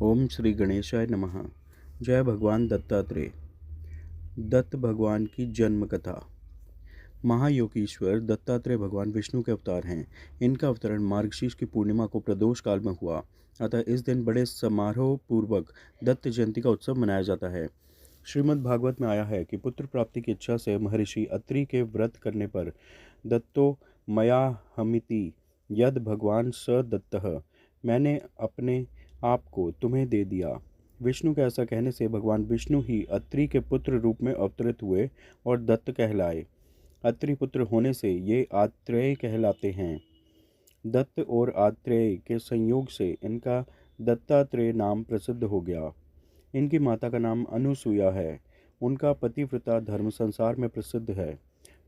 ओम श्री गणेशाय नमः। जय भगवान दत्तात्रेय। दत्त भगवान की जन्म कथा। महायोगीश्वर दत्तात्रेय भगवान विष्णु के अवतार हैं। इनका अवतरण मार्गशीर्ष की पूर्णिमा को प्रदोष काल में हुआ, अतः इस दिन बड़े समारोह पूर्वक दत्त जयंती का उत्सव मनाया जाता है। श्रीमद् भागवत में आया है कि पुत्र प्राप्ति की इच्छा से महर्षि अत्रि के व्रत करने पर दत्तो मया हमिति यद भगवान स दत्तः, मैंने अपने आप को तुम्हें दे दिया। विष्णु के ऐसा कहने से भगवान विष्णु ही अत्रि के पुत्र रूप में अवतरित हुए और दत्त कहलाए। अत्रि पुत्र होने से ये आत्रेय कहलाते हैं। दत्त और आत्रेय के संयोग से इनका दत्तात्रेय नाम प्रसिद्ध हो गया। इनकी माता का नाम अनुसुया है। उनका पतिव्रता धर्म संसार में प्रसिद्ध है।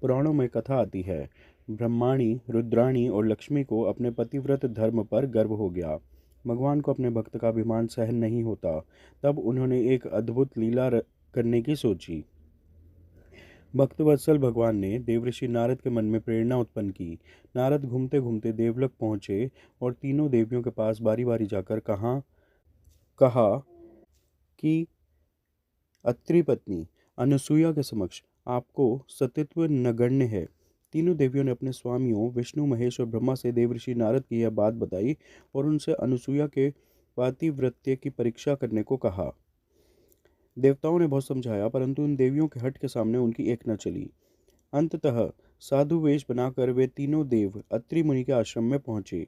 पुराणों में कथा आती है, ब्रह्माणी, रुद्राणी और लक्ष्मी को अपने पतिव्रत धर्म पर गर्व हो गया। भगवान को अपने भक्त का अभिमान सहन नहीं होता। तब उन्होंने एक अद्भुत लीला करने की सोची। भक्तवत्सल भगवान ने देवऋषि नारद के मन में प्रेरणा उत्पन्न की। नारद घूमते घूमते देवलोक पहुंचे और तीनों देवियों के पास बारी बारी जाकर कहा कि अत्रि पत्नी अनुसुईया के समक्ष आपको सतीत्व नगण्य है। तीनों देवियों ने अपने स्वामियों विष्णु, महेश और ब्रह्मा से देवऋषि नारद की यह बात बताई और उनसे अनुसुईया के पातिव्रत्य की परीक्षा करने को कहा। देवताओं ने बहुत समझाया, परंतु उन देवियों के हठ के सामने उनकी एक न चली। अंततः साधु वेश बनाकर वे तीनों देव अत्रि मुनि के आश्रम में पहुंचे।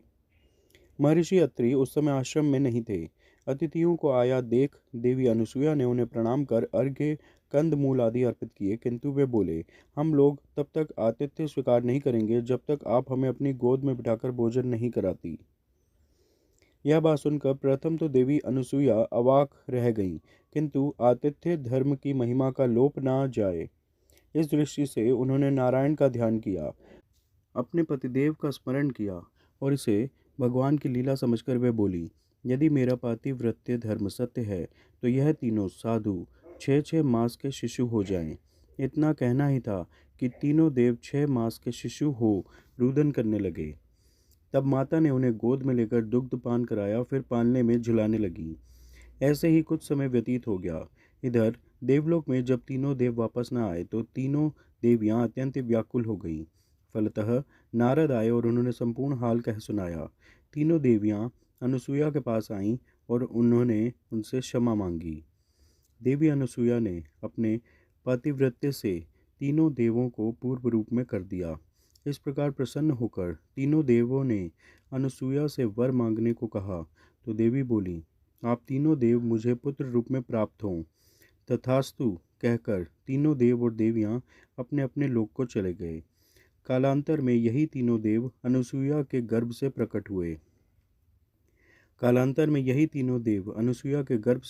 महर्षि अत्रि उस समय आश्रम में नहीं थे। अतिथियों को आया देख देवी अनुसुईया ने उन्हें प्रणाम कर अर्घ्य, कंद मूल आदि अर्पित किए, किंतु वे बोले, हम लोग तब तक आतिथ्य स्वीकार नहीं करेंगे जब तक आप हमें अपनी गोद में बिठाकर भोजन नहीं कराती। यह बात सुनकर प्रथम तो देवी अनुसुईया अवाक रह गईं, किंतु आतिथ्य धर्म की महिमा का लोप ना जाए, इस दृष्टि से उन्होंने नारायण का ध्यान किया, अपने पतिदेव का स्मरण किया और इसे भगवान की लीला समझकर वे बोली, यदि मेरा पातिव्रत्य धर्म सत्य है तो यह तीनों साधु 6-6 मास के शिशु हो जाएं। इतना कहना ही था कि तीनों देव 6 मास के शिशु हो रुदन करने लगे। तब माता ने उन्हें गोद में लेकर दुग्ध पान कराया, फिर पालने में झुलाने लगी। ऐसे ही कुछ समय व्यतीत हो गया। इधर देवलोक में जब तीनों देव वापस न आए तो तीनों देवियां अत्यंत व्याकुल हो गईं। फलतः नारद आए और उन्होंने संपूर्ण हाल कह सुनाया। तीनों देवियां अनुसुईया के पास आईं और उन्होंने उनसे क्षमा मांगी। देवी अनुसुईया ने अपने पातिव्रत्य से तीनों देवों को पूर्व रूप में कर दिया। इस प्रकार प्रसन्न होकर तीनों देवों ने अनुसुईया से वर मांगने को कहा तो देवी बोली, आप तीनों देव मुझे पुत्र रूप में प्राप्त हों। तथास्तु कहकर तीनों देव और देवियां अपने अपने लोक को चले गए। कालांतर में यही तीनों देव अनुसुईया के गर्भ से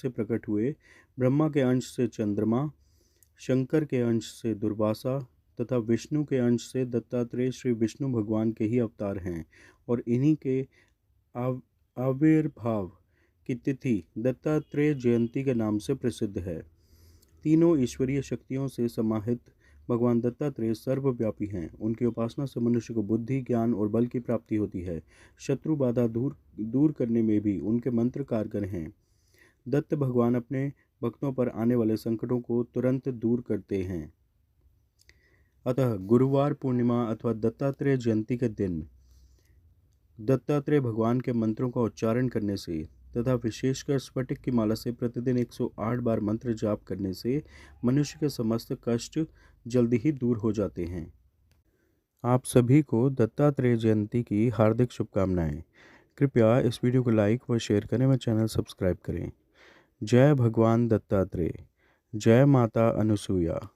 प्रकट हुए। ब्रह्मा के अंश से चंद्रमा, शंकर के अंश से दुर्वासा तथा विष्णु के अंश से दत्तात्रेय श्री विष्णु भगवान के ही अवतार हैं और इन्हीं के आविर्भाव की तिथि दत्तात्रेय जयंती के नाम से प्रसिद्ध है। तीनों ईश्वरीय शक्तियों से समाहित भगवान दत्तात्रेय सर्वव्यापी हैं। उनकी उपासना से मनुष्य को बुद्धि, ज्ञान और बल की प्राप्ति होती है। शत्रु बाधा दूर करने में भी उनके मंत्र कारगर हैं। दत्त भगवान अपने भक्तों पर आने वाले संकटों को तुरंत दूर करते हैं। अतः गुरुवार पूर्णिमा अथवा दत्तात्रेय जयंती के दिन दत्तात्रेय भगवान के मंत्रों का उच्चारण करने से तथा विशेषकर स्फटिक की माला से प्रतिदिन 108 बार मंत्र जाप करने से मनुष्य के समस्त कष्ट जल्दी ही दूर हो जाते हैं। आप सभी को दत्तात्रेय जयंती की हार्दिक शुभकामनाएं। कृपया इस वीडियो को लाइक व शेयर करें व चैनल सब्सक्राइब करें। जय भगवान दत्तात्रेय। जय माता अनुसुईया।